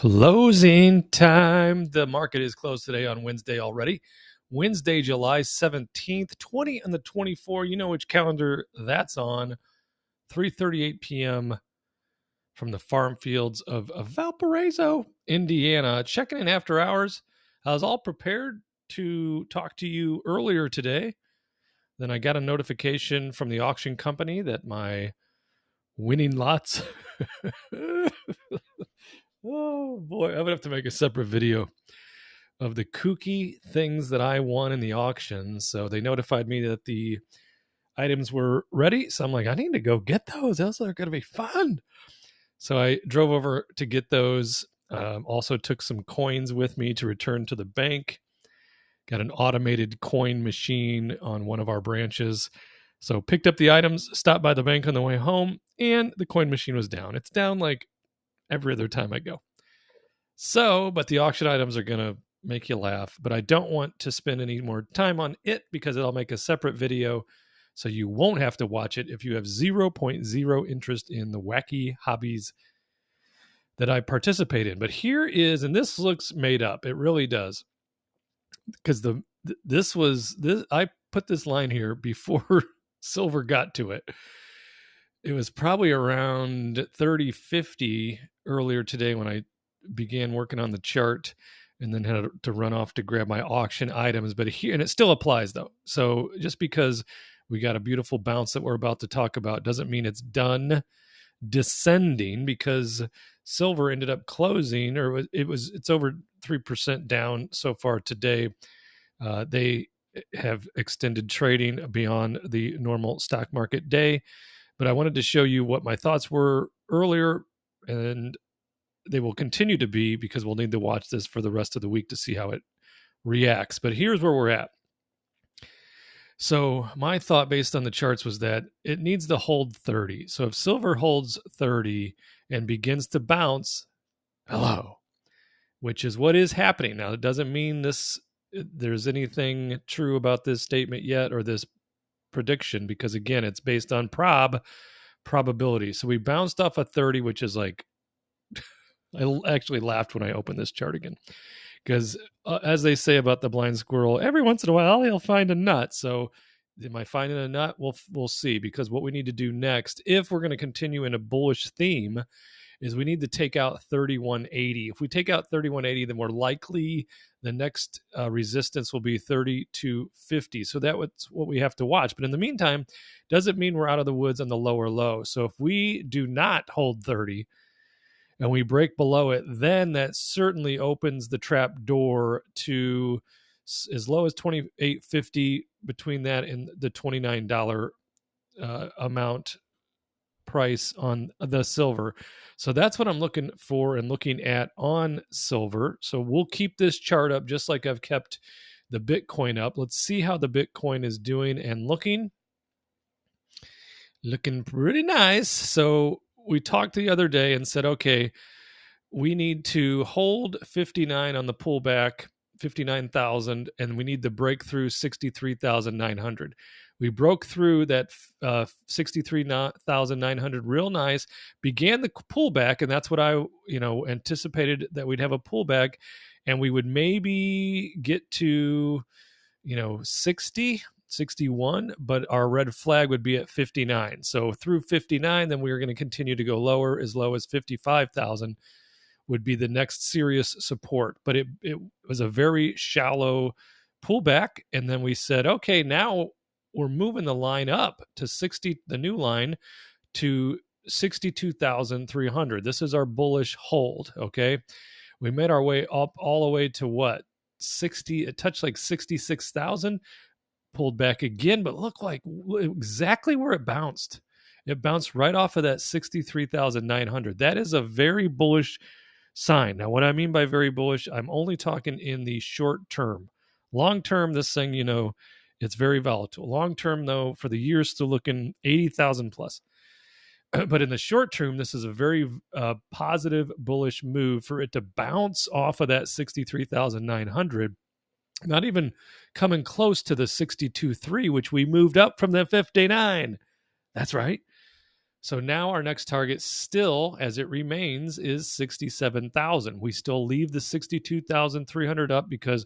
Closing time. The market is closed today on Wednesday already. Wednesday, July 17th, 20 and the 24. You know which calendar that's on. 3:38 p.m. from the farm fields of Valparaiso, Indiana. Checking in after hours. I was all prepared to talk to you earlier today. Then I got a notification from the auction company that my winning lots oh boy, I'm gonna have to make a separate video of the kooky things that I won in the auction. So they notified me that the items were ready. So I'm like, I need to go get those. Those are gonna be fun. So I drove over to get those. Also took some coins with me to return to the bank. Got an automated coin machine on one of our branches. So picked up the items, stopped by the bank on the way home, and the coin machine was down. It's down like every other time I go. So, but the auction items are going to make you laugh, but I don't want to spend any more time on it because I'll make a separate video so you won't have to watch it if you have 0.0 interest in the wacky hobbies that I participate in. But here is, and this looks made up. It really does. Because I put this line here before silver got to it. It was probably around 30.50 earlier today when I began working on the chart and then had to run off to grab my auction items. But here, and it still applies though. So just because we got a beautiful bounce that we're about to talk about doesn't mean it's done descending, because silver ended up closing, or it's over 3% down so far today. They have extended trading beyond the normal stock market day. But I wanted to show you what my thoughts were earlier, and they will continue to be because we'll need to watch this for the rest of the week to see how it reacts. But here's where we're at. So my thought based on the charts was that it needs to hold 30. So if silver holds 30 and begins to bounce, hello, which is what is happening. Now, it doesn't mean there's anything true about this statement yet or this prediction, because again, it's based on probability. So we bounced off a 30, which is like, I actually laughed when I opened this chart again, because as they say about the blind squirrel, every once in a while he'll find a nut. So am I finding a nut? We'll see, because what we need to do next, if we're going to continue in a bullish theme, is we need to take out 3180. If we take out 3180, then we're likely the next resistance will be 3250. So that's what we have to watch. But in the meantime, doesn't mean we're out of the woods on the lower low. So if we do not hold 30 and we break below it, then that certainly opens the trap door to as low as 2850, between that and the $29 amount price on the silver. So that's what I'm looking for and looking at on silver. So we'll keep this chart up just like I've kept the Bitcoin up. Let's see how the Bitcoin is doing and looking pretty nice. So we talked the other day and said, okay, we need to hold 59 on the pullback, 59,000, and we need to break through 63,900. We broke through that 63,900 real nice, began the pullback, and that's what I anticipated, that we'd have a pullback, and we would maybe get to 60, 61, but our red flag would be at 59. So through 59, then we were going to continue to go lower, as low as 55,000 would be the next serious support. But it was a very shallow pullback, and then we said, okay, now we're moving the line up to 60, the new line, to 62,300. This is our bullish hold, okay? We made our way up all the way to what? 60, it touched like 66,000, pulled back again, but look like exactly where it bounced. It bounced right off of that 63,900. That is a very bullish sign. Now, what I mean by very bullish, I'm only talking in the short term. Long term, this thing, it's very volatile. Long term, though, for the year, still looking 80,000 plus. But in the short term, this is a very positive, bullish move for it to bounce off of that 63,900, not even coming close to the 62.3, which we moved up from the 59. That's right. So now our next target still, as it remains, is 67,000. We still leave the 62,300 up because,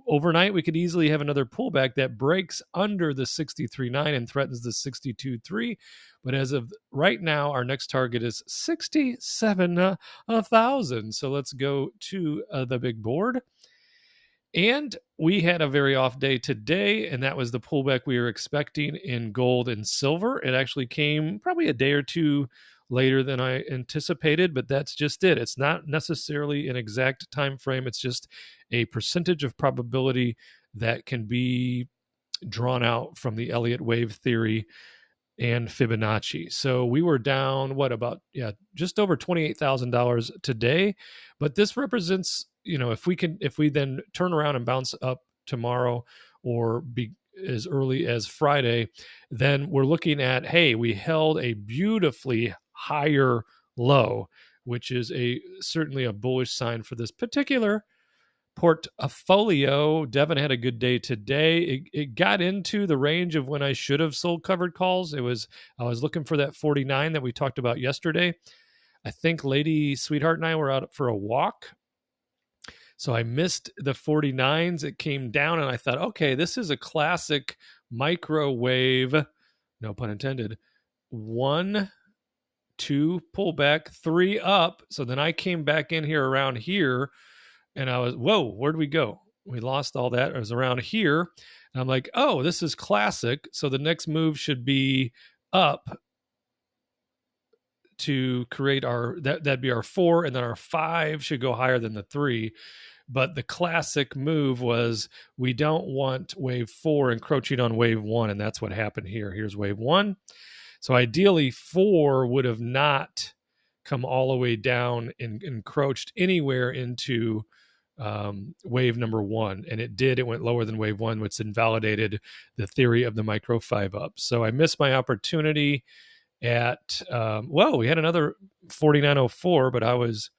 overnight we could easily have another pullback that breaks under the 63.9 and threatens the 62.3. But as of right now, our next target is 67,000. So let's go to the big board. And we had a very off day today, and that was the pullback we were expecting in gold and silver. It actually came probably a day or two later than I anticipated, but that's just it. It's not necessarily an exact time frame. It's just a percentage of probability that can be drawn out from the Elliott wave theory and Fibonacci. So we were down just over $28,000 today, but this represents, if we then turn around and bounce up tomorrow or be as early as Friday, then we're looking at, hey, we held a beautifully higher low, which is certainly a bullish sign for this particular portfolio. Devin had a good day today. It got into the range of when I should have sold covered calls. I was looking for that 49 that we talked about yesterday. I think Lady Sweetheart and I were out for a walk, so I missed the 49s. It came down and I thought, okay, this is a classic microwave, no pun intended, 1, 2 pullback, 3 up. So then I came back in here around here, and I was, whoa, where'd we go? We lost all that. It was around here. And I'm like, oh, this is classic. So the next move should be up to create that'd be our 4, and then our 5 should go higher than the 3. But the classic move was we don't want wave 4 encroaching on wave 1, and that's what happened here. Here's wave 1. So ideally 4 would have not come all the way down and encroached anywhere into wave number 1, and it did. It went lower than wave 1, which invalidated the theory of the micro 5 up. So I missed my opportunity at we had another 49.04, but I was,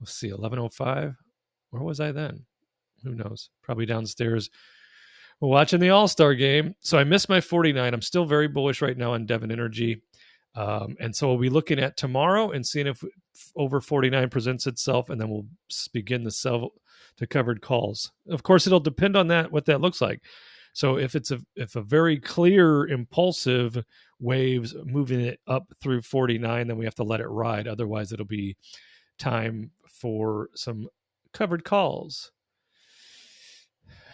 let's see, 11.05. Where was I then? Who knows? Probably downstairs watching the All-Star game. So I missed my 49. I'm still very bullish right now on Devon Energy. And so we'll be looking at tomorrow and seeing if over 49 presents itself, and then we'll begin the sell to covered calls. Of course, it'll depend on what that looks like. So if a very clear impulsive waves moving it up through 49, then we have to let it ride. Otherwise, it'll be time for some covered calls.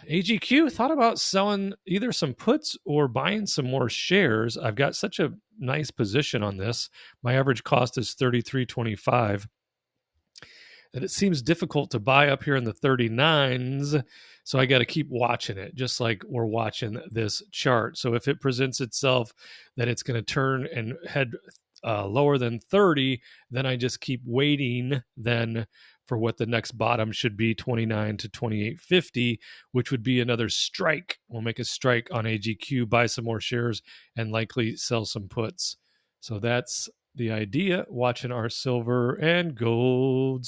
AGQ thought about selling either some puts or buying some more shares. I've got such a nice position on this. My average cost is $33.25. And it seems difficult to buy up here in the 39s. So I got to keep watching it, just like we're watching this chart. So if it presents itself that it's going to turn and head lower than 30, then I just keep waiting then for what the next bottom should be, 29 to 28.50, which would be another strike. We'll make a strike on AGQ, buy some more shares, and likely sell some puts. So that's the idea. Watching our silver and gold.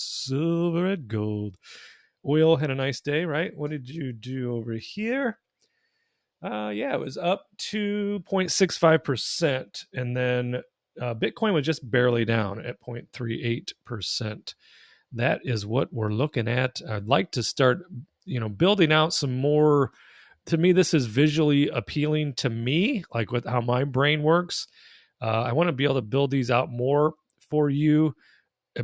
Oil had a nice day, right? What did you do over here? It was up 2.65%. And then Bitcoin was just barely down at 0.38%. That is what we're looking at. I'd like to start, building out some more. To me, this is visually appealing to me, like with how my brain works. I want to be able to build these out more for you.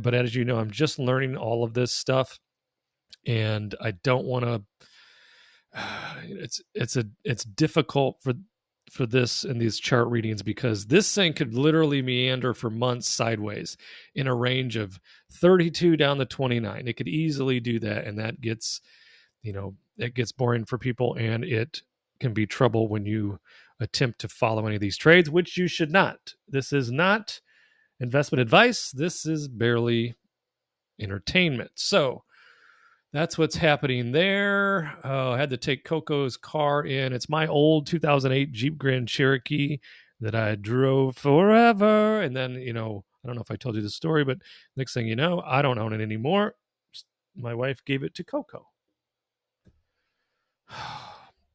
But as you know, I'm just learning all of this stuff, and I don't want to. It's difficult for this and these chart readings because this thing could literally meander for months sideways in a range of 32 down to 29. It could easily do that, and that gets, it gets boring for people, and it can be trouble when you attempt to follow any of these trades, which you should not. This is not investment advice. This is barely entertainment. So that's what's happening there. I had to take Coco's car in. It's my old 2008 Jeep Grand Cherokee that I drove forever. And then, I don't know if I told you the story, but next thing you know, I don't own it anymore. My wife gave it to Coco.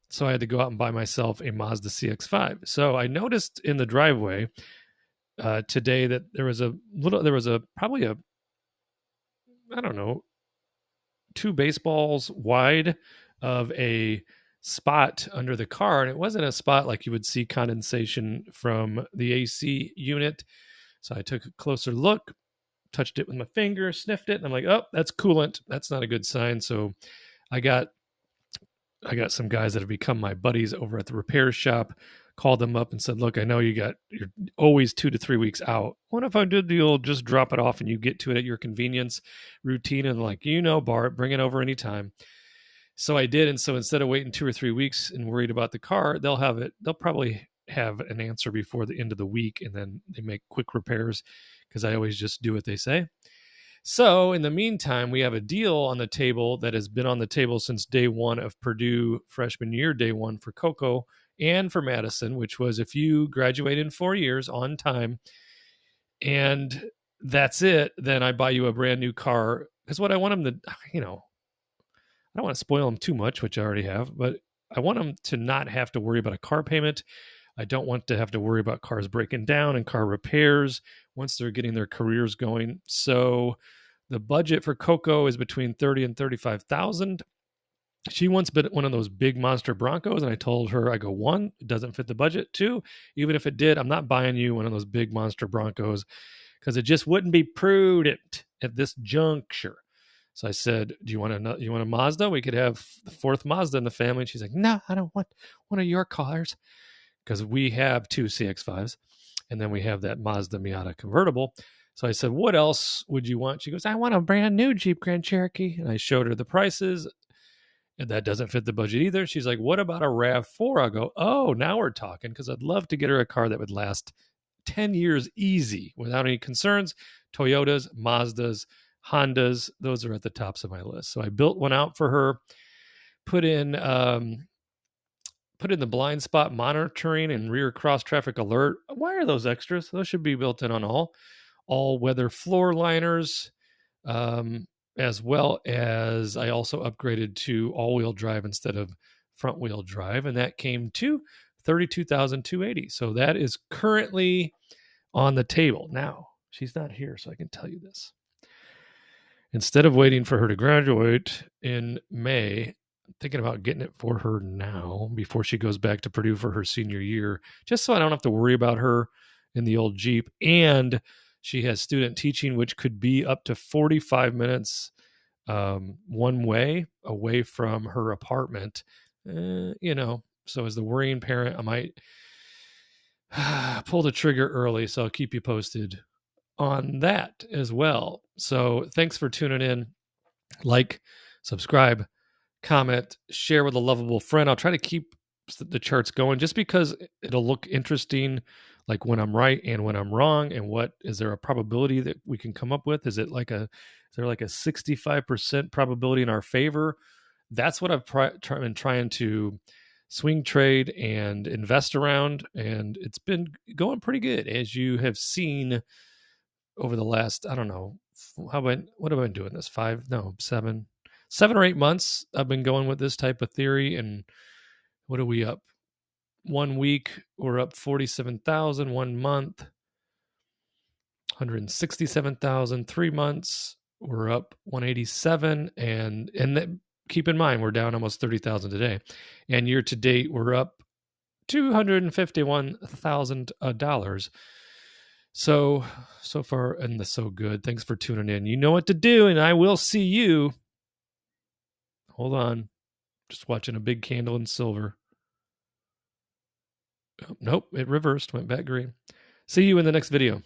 So I had to go out and buy myself a Mazda CX-5. So I noticed in the driveway, today that there was probably a, I don't know, 2 baseballs wide of a spot under the car. And it wasn't a spot like you would see condensation from the AC unit. So I took a closer look, touched it with my finger, sniffed it, and I'm like, oh, that's coolant. That's not a good sign. So I got some guys that have become my buddies over at the repair shop, called them up and said, look, I know you're always 2 to 3 weeks out. What if I did you'll just drop it off and you get to it at your convenience, routine, and like, Bart, bring it over anytime. So I did. And so instead of waiting 2 or 3 weeks and worried about the car, they'll probably have an answer before the end of the week, and then they make quick repairs because I always just do what they say. So in the meantime, we have a deal on the table that has been on the table since day one of Purdue freshman year, day one for Coco and for Madison, which was if you graduate in 4 years on time and that's it, then I buy you a brand new car. Because what I want them to, I don't want to spoil them too much, which I already have, but I want them to not have to worry about a car payment. I don't want to have to worry about cars breaking down and car repairs once they're getting their careers going. So the budget for Coco is between $30,000 and $35,000. She wants one of those big monster Broncos, and I told her, I go, 1, it doesn't fit the budget. 2, even if it did, I'm not buying you one of those big monster Broncos because it just wouldn't be prudent at this juncture. So I said, do you want a Mazda? We could have the 4th Mazda in the family. And she's like, no, I don't want one of your cars, because we have 2 CX-5s, and then we have that Mazda Miata convertible. So I said, what else would you want? She goes, I want a brand new Jeep Grand Cherokee. And I showed her the prices, and that doesn't fit the budget either. She's like, what about a RAV4? I go, oh, now we're talking, because I'd love to get her a car that would last 10 years easy without any concerns. Toyotas, Mazdas, Hondas, those are at the tops of my list. So I built one out for her, put in the blind spot monitoring and rear cross traffic alert. Why are those extras? Those should be built in on all weather floor liners, as well as I also upgraded to all-wheel drive instead of front-wheel drive, and that came to $32,280. So that is currently on the table. Now, she's not here, so I can tell you this. Instead of waiting for her to graduate in May, I'm thinking about getting it for her now before she goes back to Purdue for her senior year, just so I don't have to worry about her in the old Jeep. And she has student teaching, which could be up to 45 minutes one way away from her apartment. So as the worrying parent, I might pull the trigger early. So I'll keep you posted on that as well. So thanks for tuning in. Like, subscribe, comment, share with a lovable friend. I'll try to keep the charts going just because it'll look interesting, like when I'm right and when I'm wrong, and what is there a probability that we can come up with? Is there like a 65% probability in our favor? That's what I've been trying to swing trade and invest around, and it's been going pretty good, as you have seen over the last, I don't know, what have I been doing this? 7 or 8 months. I've been going with this type of theory, and what are we up? 1 week, we're up 47,000. 1 month, 167,000. 3 months, we're up 187, and keep in mind we're down almost 30,000 today, and year to date we're up $251,000. So far, and so good. Thanks for tuning in. You know what to do, and I will see you. Hold on. Just watching a big candle in silver. Oh, nope, it reversed, went back green. See you in the next video.